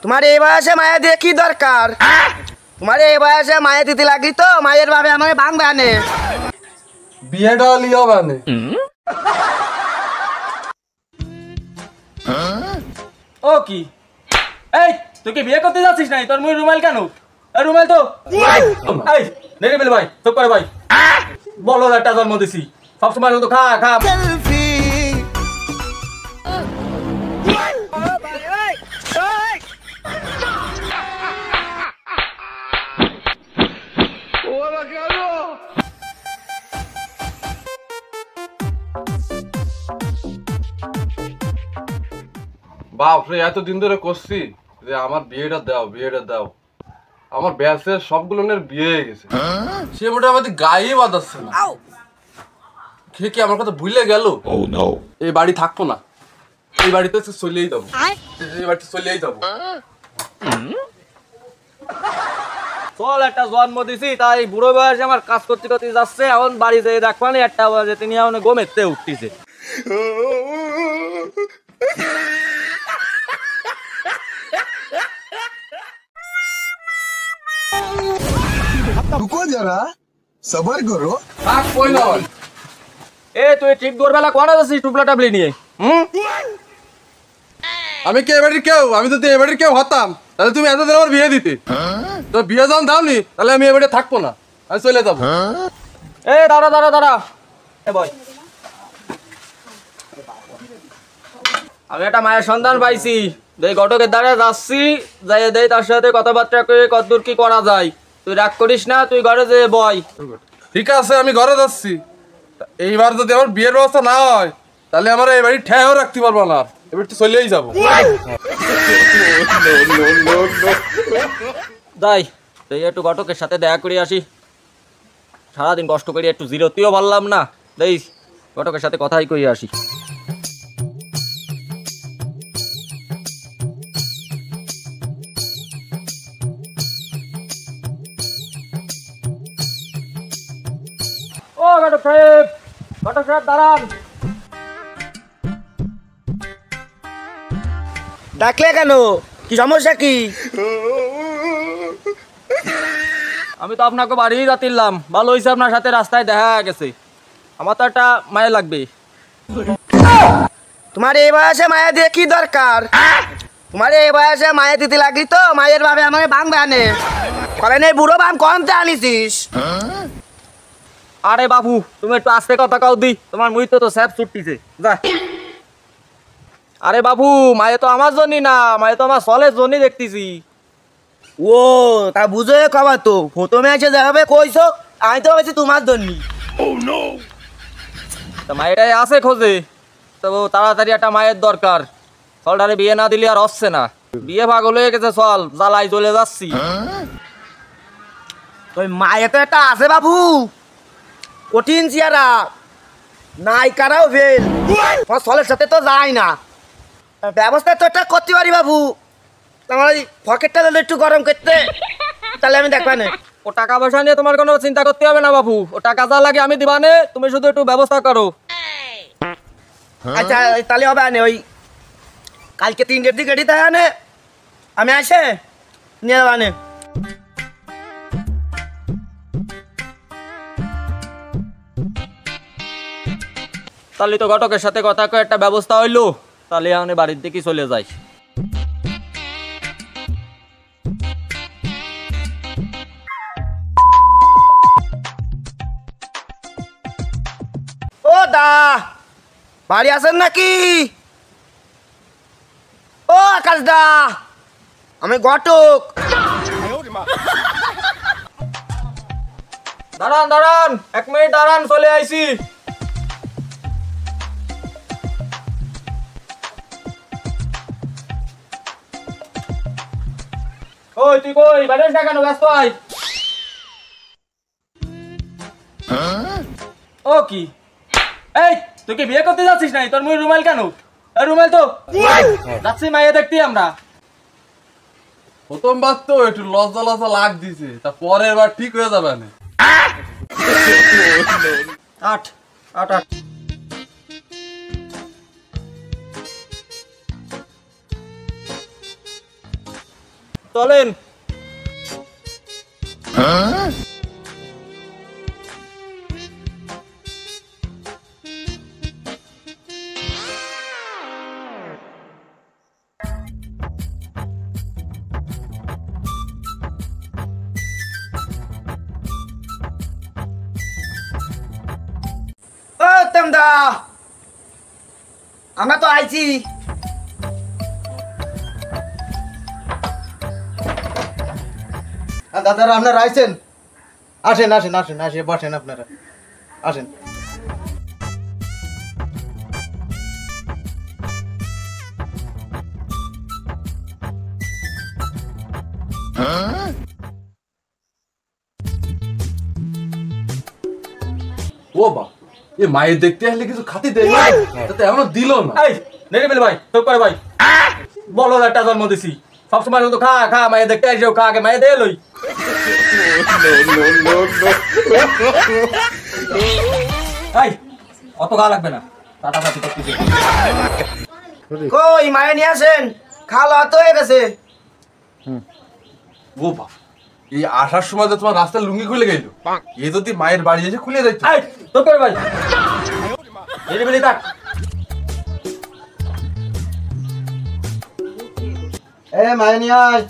তোমার এই বয়সে মায়া দিয়ে কি দরকার? তোমার এই বয়সে মায়া দিতে লাগলি তো মায়ের ভাবে আমাকে ভাঙবে আনে বিয়েটা লিও মানে ও কি এই তুই কি বিয়ে করতে যাচ্ছিস নাই? তোর মুই রুমাল কেন? রুমাল তো এই নেড়ে বেল ভাই চুপ করে ভাই বলো একটা জন্ম দিছি সবসময় তো খা খা বাপরে এতদিন ধরে করছি যে আমার বিয়েটা দাও আমার ব্যাসের সবগুলোনের বিয়ে হয়ে গেছে সে মোটামুটি গায়ে বাঁধাচ্ছে না সে কি আমার কথা ভুলে গেল এই বাড়ি থাকবো না এই বাড়িতে চলেই যাবো এই বাড়িতে চলেই যাবো চল একটা জন্ম দিছি তাই বুড়ো বয়সে আমার কাজ করতে করতে যাচ্ছে এখন বাড়ি যেয়ে দেখবানি একটা বাজে তিনি এখন গোমেতে উঠতেছে रुको जरा सबर करो থাক কই না ভাই এ তুই ঠিক দূরবেলা কোন আছিস টুপলা টাবলি নিয়ে আমি কি এবারে কেউ আমি যদি এবারে কেউ হতাম তাহলে তুমি এতদিন আমার বিয়ে দিতে তো বিয়ে যখন দাওনি তাহলে আমি এবারে থাকবো না আমি চলে যাবো এ দাঁড়া দাঁড়া দাঁড়া এ বয় আমি একটা মায়ের সন্ধান পাইছি এই ঘটকের দ্বারা যাচ্ছি যাই দেই তার সাথে কথাবার্তা করে কতদূর কি করা যায় তুই রাগ করিস না তুই ঘরে যে বয় ঠিক আছে আমি ঘরে যাচ্ছি এইবার যদি আমার বিয়ের ব্যবস্থা না হয় তাহলে আমার এই বাড়ি ঠেও রাখতে পারবো না এবার তো চলেই যাবো যাই তুই একটু ঘটকের সাথে দেখা করে আসি সারাদিন কষ্ট করি একটু জিরোতেও পারলাম না দেই ঘটকের সাথে কথাই কই আসি ও ঘটক সাহেব দাঁড়ান ডাকলে কেন? কি সমস্যা কি? আমি তো আপনাকে বাড়িই যাচ্ছিলাম ভালো হয়েছে আপনার সাথে রাস্তায় দেখা গেছে আমার তো একটা মায়া লাগবে তোমার এই বয়সে মায়া দিয়ে কি দরকার? তোমার এই বয়সে মায়া দিতে লাগলি তো মায়ের ভাবে আমাকে ভাঙবে আনে কলেন এই বুড়ো বাম কমতে আনিছিস। আরে বাবু তুমি একটু আস্তে কথা কাও দি তোমার মুই তো স্যাপ ছুটতিছে যা আরে বাবু মায়ে তো আমার জন্যই না মায়ে তো আমার সলের জন্যই দেখতেছি ও তা বুঝে কবা তো প্রথমে এসে দেখাবে কইছো আমি তো ভাবছি তোমার জন্য। তা মায়েরাই আছে খোঁজে তো তাড়াতাড়ি একটা মায়ের দরকার সলটারে বিয়ে না দিলে আর হচ্ছে না বিয়ে ভাগ হয়ে গেছে চল জ্বালাই চলে যাচ্ছি ওই মায়ে তো একটা আছে বাবু কঠিন চেয়ারা নায়িকারাও ফেল তোমার সলের সাথে তো যায় না ব্যবস্থা তো একটা করতে পারি বাবু তোমার ওই পকেটটা দিলে একটু গরম করতে তাহলে আমি দেখবা না। ও টাকা পয়সা নিয়ে তোমার কোনো চিন্তা করতে হবে না বাবু ও টাকা যা লাগে আমি দিবানে তুমি শুধু একটু ব্যবস্থা করো আচ্ছা তাহলে হবে আনে ওই কালকে 3টের দিকে রেডি থাকে আনে আমি আসে নিয়ে যাবো আনে। তাহলে তো ঘটকের সাথে কথা কয়ে একটা ব্যবস্থা হইলো তাহলে আমি বাড়ির দিকে চলে যাই ও দা বাড়ি আছেন নাকি? ও আকাশ দা আমি ঘটক। দাঁড়ান দাঁড়ান 1 মিনিট দাঁড়ান চলে আইছি ওই তুই কই বাইরে না কেন ব্যস্ত আই ও কি এই তুই কি বিয়ে করতে যাচ্ছিস নাই তোর মুই রুমাল কেন রুমাল তো যাচ্ছি মাইয়া দেখতে আমরা প্রথমবার তো একটু লজ্জা লাগ দিছে তা পরের বার ঠিক হয়ে যাবে না 8 8 8 ও চলেন। ও তেমদা, আমরা তো আইছি। দাদারা আপনারা আইছেন? আসেন আসেন আসেন আসে বসেন, আপনারা আসেন। ও বা, এ মায়ের দেখতে আসলে কিছু খাতি দেয় না, তাতে এখনো দিল না। এই নিরিবিলি ভাই, চুপ করে ভাই। বলো একটা জন্ম দিছি, সবসময় শুধু খা খা, মায়ে দেখতে আসিও, খা আগে মায়ে দিয়ে লই। এই অত গা লাগবে না, টাটা পাতি করতেছি। কই মায়ে নিয়ে আসেন, খাওয়া তো হয়ে গেছে। ও বা, এই আসার সময় তো তোমার রাস্তায় লুঙ্গি খুলে গেল, এ যদি মায়ের বাড়ি এসে খুলে দিত। এই চুপ করে ভাই, নিরিবিলি থাক। এ মায়ে নিয়ে আয়।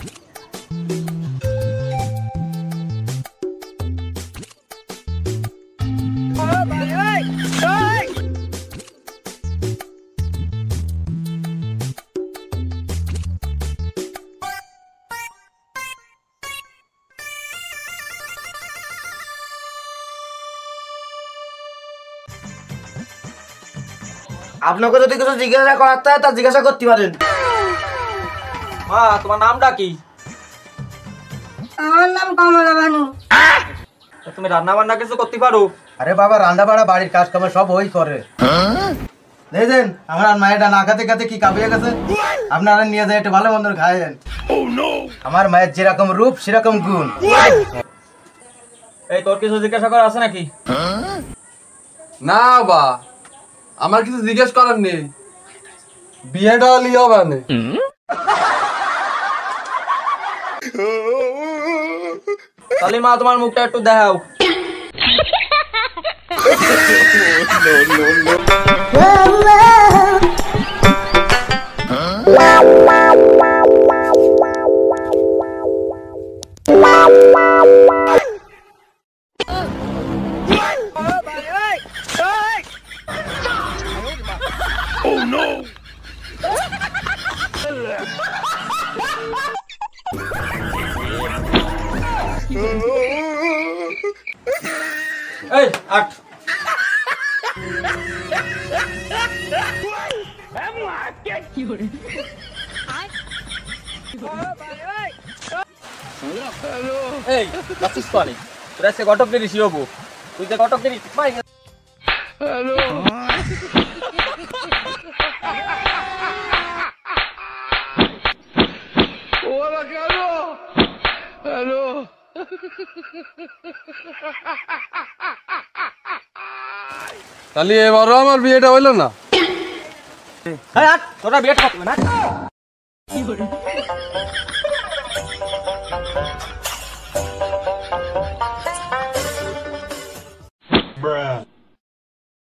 আপনাকে যদি কিছু জিজ্ঞাসা করাতে হয় তা জিজ্ঞাসা করতে পারেন। মা তোমার নামটা কি? আমার নাম কমলা বানু। তুমি রান্না বান্না কিছু করতে পারো? আরে বাবা, রান্না বাড়া বাড়ির কাজ কামে সব ওই করে। দেখেন আমার মায়েরটা না খাতে খাতে কি কাঁপিয়ে গেছে। আপনারা নিয়ে যায় একটু ভালো মন্দ খাইয়েন। আমার মায়ের যেরকম রূপ সেরকম গুণ। এই তোর কিছু জিজ্ঞাসা করা আছে নাকি? না বা, আমার কিছু জিজ্ঞেস করার নেই, বিয়েটা লিও মানে। তাহলে মা তোমার মুখটা একটু দেখাও। এই আট। এই যাচ্ছিস তো অনেক, তোর আজকে ঘটক দিরিস হবো, তুই যে ঘটক দিরিস ভাই। তাহলে এবারও আমার বিয়েটা হইলো না। তোরা বিয়ে করবে না?